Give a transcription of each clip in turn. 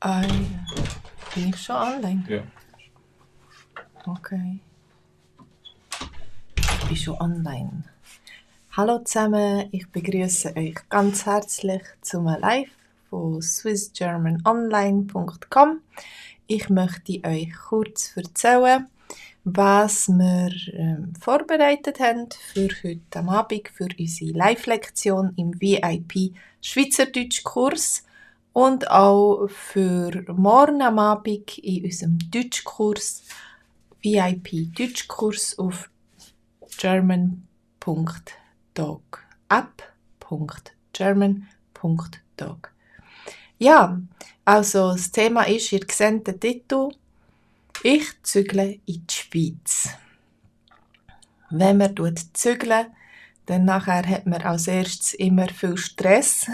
Bin ich schon online? Ja. Okay. Ich bin schon online. Hallo zusammen, ich begrüße euch ganz herzlich zum Live von swissgermanonline.com. Ich möchte euch kurz erzählen, was wir vorbereitet haben für heute Abend, für unsere Live-Lektion im VIP Schweizerdeutsch-Kurs und auch für morgen am Abend in unserem Deutschkurs, VIP Deutschkurs auf german.dog. app.german.dog. Ja, also das Thema ist, ihr seht den Titel, ich zügle in die Schweiz. Wenn man zügeln, dann nachher hat man als erstes immer viel Stress.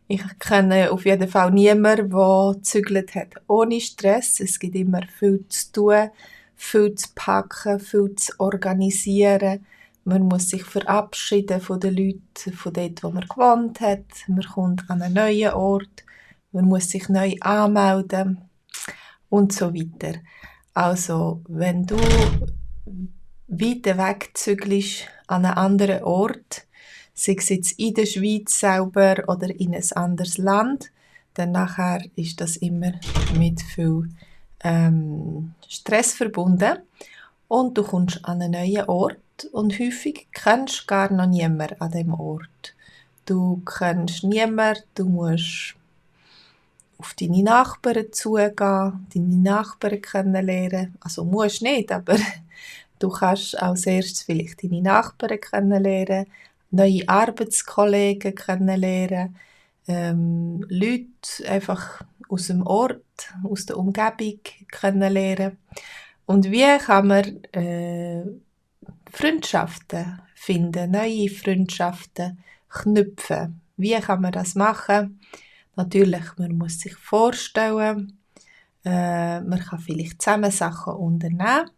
Ich kenne auf jeden Fall niemanden, der gezügelt hat ohne Stress. Es gibt immer viel zu tun, viel zu packen, viel zu organisieren. Man muss sich verabschieden von den Leuten, von dort, wo man gewohnt hat. Man kommt an einen neuen Ort. Man muss sich neu anmelden und so weiter. Also, wenn du weit weg zügelst an einen anderen Ort, sei es jetzt in der Schweiz selber oder in ein anderes Land, dann nachher ist das immer mit viel Stress verbunden und du kommst an einen neuen Ort und häufig kennst du gar noch niemanden an dem Ort. Du kennst niemanden, du musst auf deine Nachbarn zugehen, deine Nachbarn kennenlernen. Also musst nicht, aber du kannst als erstes vielleicht deine Nachbarn kennenlernen, neue Arbeitskollegen kennenlernen, Leute einfach aus dem Ort, aus der Umgebung kennenlernen. Und wie kann man Freundschaften finden, neue Freundschaften knüpfen? Wie kann man das machen? Natürlich, man muss sich vorstellen, man kann vielleicht zusammen Sachen unternehmen,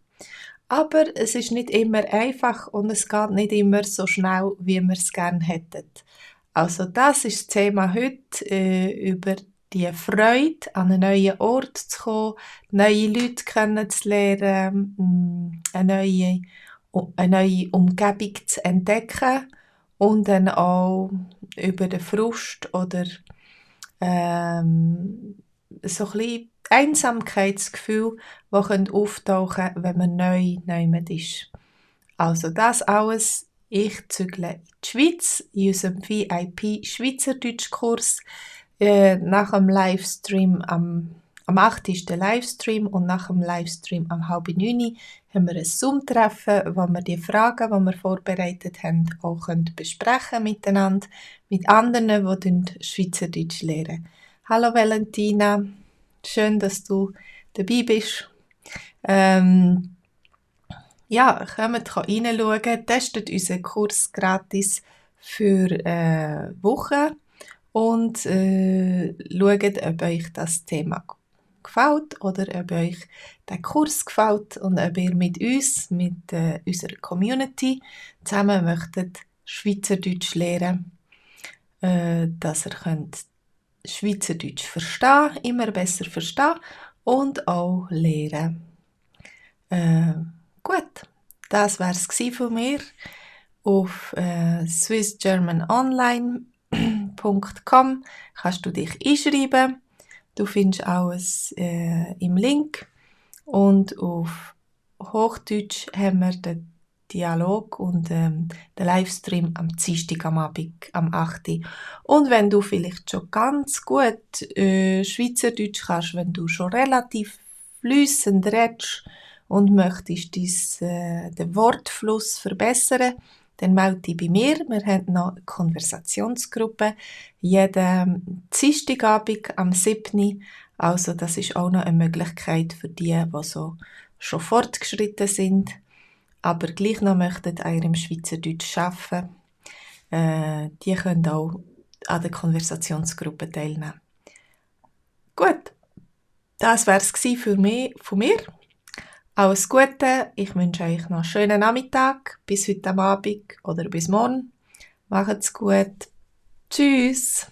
aber es ist nicht immer einfach und es geht nicht immer so schnell, wie wir es gerne hätten. Also das ist das Thema heute, über die Freude, an einen neuen Ort zu kommen, neue Leute kennenzulernen, eine neue Umgebung zu entdecken und dann auch über den Frust oder so ein bisschen Einsamkeitsgefühl, das auftauchen kann, wenn man neu ist. Also das alles, ich zügle in die Schweiz, in unserem VIP Schweizerdeutschkurs. Nach dem Livestream am 8. ist der Livestream und nach dem Livestream am 8:30 haben wir ein Zoom-Treffen, wo wir die Fragen, die wir vorbereitet haben, auch besprechen miteinander, mit anderen, die Schweizerdeutsch lernen. Hallo Valentina, schön, dass du dabei bist. Ja, kommt reinschauen, testet unseren Kurs gratis für eine Woche und schaut, ob euch das Thema gefällt oder ob euch der Kurs gefällt und ob ihr mit uns, mit unserer Community zusammen möchtet Schweizerdeutsch lernen, dass ihr könnt Schweizerdeutsch verstehen, immer besser verstehen und auch lernen. Gut, das war es von mir auf swissgermanonline.com kannst du dich einschreiben. Du findest alles im Link und auf Hochdeutsch haben wir den Dialog und den Livestream am Dienstag am Abend, am 8. Und wenn du vielleicht schon ganz gut Schweizerdeutsch kannst, wenn du schon relativ fließend redest und möchtest den Wortfluss verbessern, dann melde dich bei mir. Wir haben noch eine Konversationsgruppe jeden Dienstagabend am 7. Also das ist auch noch eine Möglichkeit für die so schon fortgeschritten sind, aber gleich noch möchten an ihrem Schweizerdeutsch arbeiten. Die können auch an der Konversationsgruppe teilnehmen. Gut, das war es von mir. Alles Gute, ich wünsche euch noch einen schönen Nachmittag, bis heute Abend oder bis morgen. Macht's gut. Tschüss.